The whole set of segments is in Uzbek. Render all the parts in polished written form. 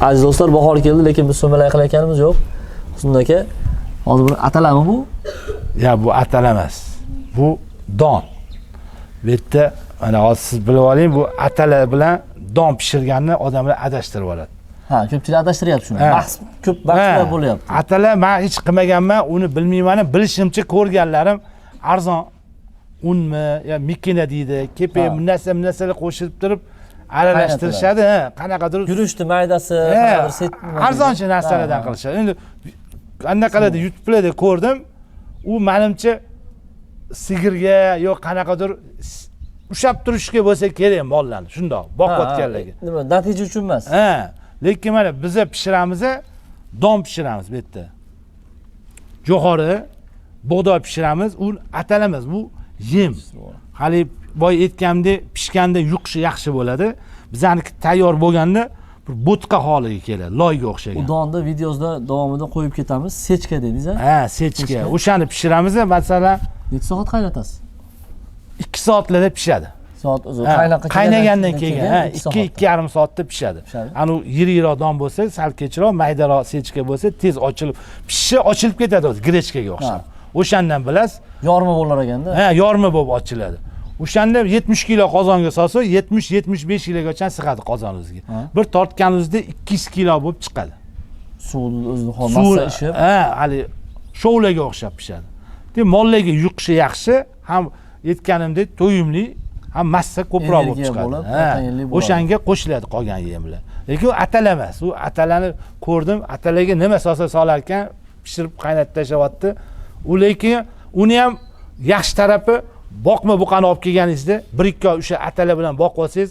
Aziz do'stlar, bahor keldi, lekin biz so'malak qilayotganimiz yo'q. Husn aka, hozir bir atalami bu? Ya bu atal emas. Bu don. Bu yerda mana hozir siz bilib oling, bu atala bilan don pishirganni odamlar adashtirib oladi. Ha, ko'pchilik adashtiryapti shuni. Ko'p bahslar bo'lyapti. Atala men hech qilmaganman, uni bilmayman. Bilishimcha ko'rganlarim arzon unmi, ya mikina deydi, kepek narsalar qo'shib turib aralashtirishadi. Qanaqadir yurishdi maydasi, qanaqadir set arzonchi narsalardan qilishadi. Endi qanaqalarda YouTube'larda ko'rdim. U menimcha sigirga yo qanaqadir ushab turishga bo'lsa kerak mollarni, shundoq boqayotganlarga. Nima, natija uchun emas. Lekin mana biz pishiramiz, don pishiramiz bu yerda. Jo'xori, bug'doy pishiramiz, u atalamiz, bu yem. Hali boy aytgandek pishganda yuqishi yaxshi bo'ladi. Bizaniki tayyor bo'lganda bir bo'tqa holiga keladi, loyga o'xshagan. U donni videoda davomida qo'yib ketamiz. Sechka dedingiz-a? Ha, sechka. O'shani pishiramiz, masalan, necha soat qaynatasiz? 2 soatlarda pishadi. Soat o'zi qaynagandan keyin 2-2,5 soatda pishadi. Ani yiriroq don bo'lsa, sal kechroq, maydaroq sechka bo'lsa, tez ochilib ketadi o'zi grechkaga o'xshab. O'shandan bilasiz, yorma bo'lar ekanda. Yorma bo'lib ochiladi. O'shanda 70 kilo qozonga solsa, 70-75 kilogacha sig'adi qozoningizga. Bir tortganingizda 200 kilo bo'lib chiqadi. Suvni o'zini massa ishib, hali shovlaga o'xshab pishadi. Demak, mollarga yuqishi yaxshi, ham aytganimdek to'yimli, ham massa ko'proq bo'lib chiqadi. O'shanga qo'shiladi qolgan yemlar. Lekin u atal emas. U atalani ko'rdim, atalaga nima solsa solar ekan, pishirib qaynatib tashlayapti. U lekin uni ham yaxshi tarafi boqma buqani olib kelganingizda 1-2 oy o'sha atala bilan boqib olsangiz,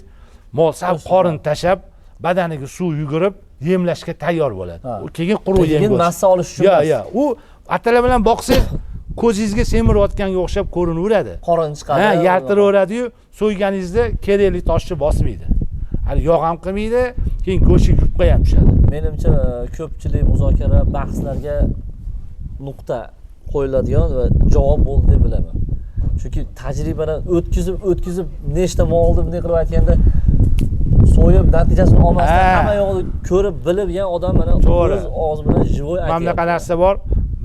mol sal qorin tashab, badaniga suv yugurib, yemlashga tayyor bo'ladi. U keyin quruq yem bo'ladi. Keyin massa olish uchun. Yo'q. U atala bilan boqsangiz, ko'zingizga semirayotganga o'xshab ko'rinaveradi. Qorin chiqadi. Yaltiraveradi-yu, so'yganingizda kerakli toshni bosmaydi. Hali yog' ham qilmaydi, keyin go'shti yupqa ham tushadi. Menimcha ko'pchilik muzokara, bahslarga nuqta qo'yiladigan va javob bo'ldi deb bilaman. Chunki tajribadan o'tkazib nechta molni bunday qilib aytganda so'yib natijasini olmasdan hamma yo'qni ko'rib bilib yan odam mana o'z og'iz bilan jivoy aytadi. Mana bunaqa narsa bor.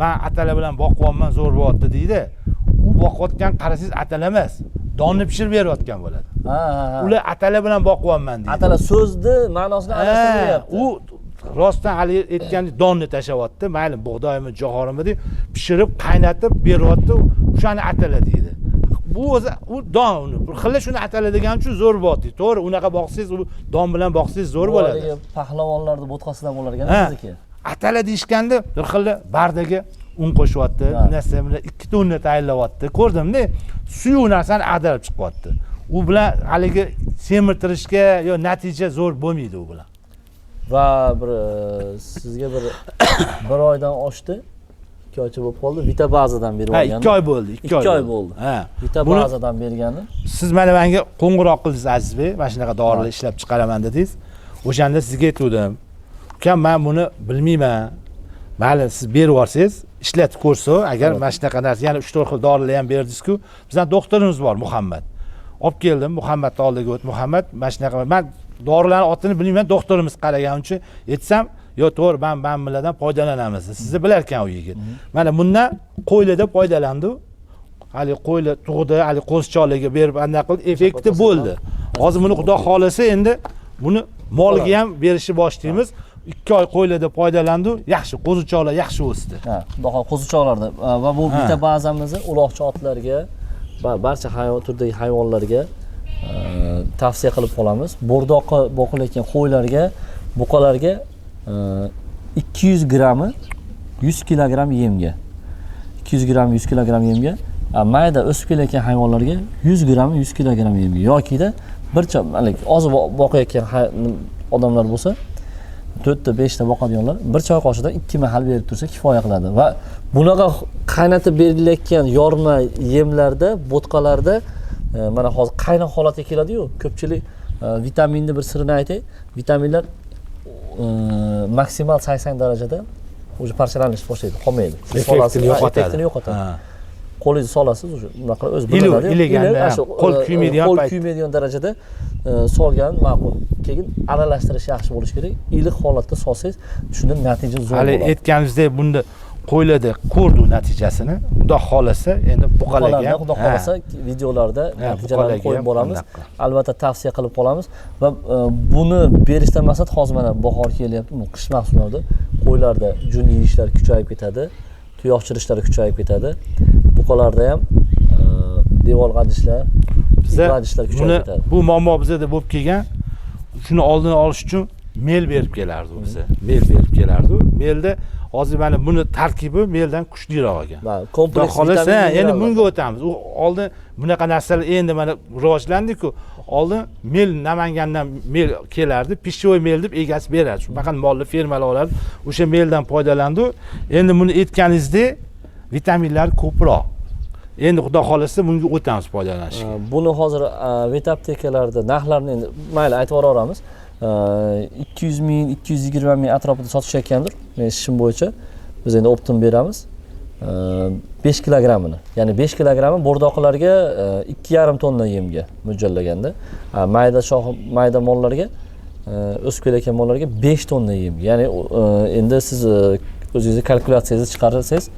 Men atala bilan boqyapman, zo'r bo'lyapti deydi. U boqayotgan qarasangiz atala emas, donni pishirib berayotgan bo'ladi. Ular atala bilan boqyapman deydi. Atala so'zni ma'nosini adashtiryapti. U rostdan hali aytgandek donni tashlayapti, mayli bug'doymi, jo'xorimi deb pishirib, qaynatib beryapti, o'shani atala deydi. Bu o'zi u don, bir xilla shuni atala degan uchun zo'r bo'lyapti. To'g'ri, unaqa boqsangiz, u don bilan boqsangiz zo'r bo'ladi. Pahlavonlarda bo'tqasidan bo'lar ekan bizniki. Atala deyishganda bir xilla bardaga un qo'shyapti, narsa bilan 2 tonna tayyorlayapti. Ko'rdimda, suyu narsani ag'darib chiqyapti. U bilan haligi semirtirishga yo natija zo'r bo'lmaydi u bilan. Va sizga bir oydan oshdi. 2 oycha bo'lib qoldi. Vita bazadan berib olgan. 2 oy bo'ldi, 2 oy bo'ldi. Vita bazadan bergani. Siz mana menga qo'ng'iroq qildingiz Azizbek, mana shunaqa dorilar ishlab chiqaraman dedingiz. O'shanda sizga aytdim. Ukam, men buni bilmayman. Mayli, siz berib yuborsangiz, ishlatib ko'rsa, agar mana shunaqa narsa, yana 3-4 xil dorilar ham berdingiz-ku, bizning doktorimiz bor, Muhammad. Olib keldim, Muhammadning oldiga o'tib, Muhammad, mana shunaqa, men dorilarning otini bilmayman, doktorimiz qaragani uchun aytsam, yo to'g'ri, men bulardan foydalanamiz. Sizni bilar ekan u yigit. Mana bundan qo'ylarda foydalandi. Hali qo'ylar tug'di, hali qo'zichoqlarga berib anaqa qildi, effekti bo'ldi. Hozir buni Xudo xolasa endi buni molga ham berishni boshlaymiz. 2 oy qo'ylarda foydalandi, yaxshi, qo'zichoqlar yaxshi o'sdi. Xudo xolasa qo'zichoqlarda va bu bitta ba'zamizni uloqchi otlarga va barcha turdagi hayvonlarga tavsiya qilib qolamiz. Bo'rdoqqa boqilayotgan qo'ylarga, buqalarga 200 grammi 100 kilogramm yemga, 200 gramm 100 kilogramm yemga, mayda o'sib kelayotgan hayvonlarga 100 gramm 100 kilogramm yemga yoki-da ozib boqayotgan odamlar bo'lsa 4 ta 5 ta boqadiganlar bir choy qoshiqdan 2 mahal berib tursa kifoya qiladi. Va bunaqa qaynatib berilayotgan yorma yemlarda, bo'tqalarda mana hozir qaynoq holatga keladi-yu. Ko'pchilik vitaminni bir sirini aytay. Vitaminlar maksimal 80 darajada o'zi parchalanishni boshlaydi, qolmaydi. Effektini yo'qotadi. Qo'lingizni solasiz, o'sha bunaqa o'zi bilinadi. Qo'l kuymaydigan darajada solgan ma'qul. Keyin aralashtirish yaxshi bo'lishi kerak. Iliq holatda solsangiz, shunda natija zo'r Hali bo'ladi. aytganingizdek bunda qo'ylarda ko'rdik natijasini. Xudo xolasa, endi buqalarga Xudo xolasa videolarda natijalarni qo'yib boramiz. Albatta tavsiya qilib qolamiz va buni berishdan maqsad hozir mana bahor kelyapti, bu qish mavsumida qo'ylarda jun yeyishlar kuchayib ketadi, tuyoq chirishlari kuchayib ketadi. Buqalarda ham devor g'ajishlar, g'ajishlar kuchayib ketadi. Bu muammo bizda bo'lib kelgan. Shuni oldini olish uchun mel berib kelardi bizga. Mel berib kelardi. Melda hozir mana buni tarkibi meldan kuchliroq ekan. Kompleks xohlasa, endi bunga o'tamiz. U oldin bunaqa narsalar endi mana rivojlandi-ku. Oldin mel Namangandan mel kelardi, pishchoy mel deb egasi berardi. Shu faqat molli fermalar oladi. O'sha meldan foydalandi. Endi buni aytganingizdek vitaminlar ko'proq. Endi xudo xolasa bunga o'tamiz foydalanishga. Buni hozir vet-aptekalarda narxlarini endi mayli aytib yuboramiz. 200 ming, 220 ming atrofida sotishayotgandir. Men ishim bo'yicha biz endi optim beramiz. 5 kilogrammini. Ya'ni 5 kilogrammi bo'rdoqlarga 2,5 tonna yemga mo'ljallaganda, mayda mollarga o'sib kelayotgan mollarga 5 tonna yem. Ya'ni endi siz o'zingizni kalkulyatsiyangizni chiqarsangiz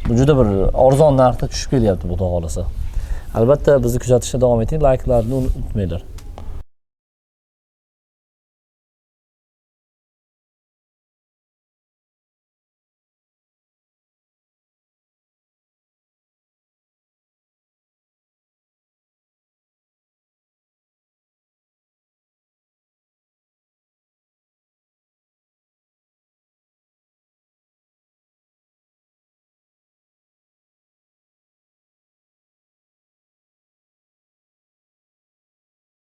bu juda bir arzon narxda tushib kelyapti, xudo xolasa. Albatta bizni kuzatishda davom eting, layklarni unutmanglar.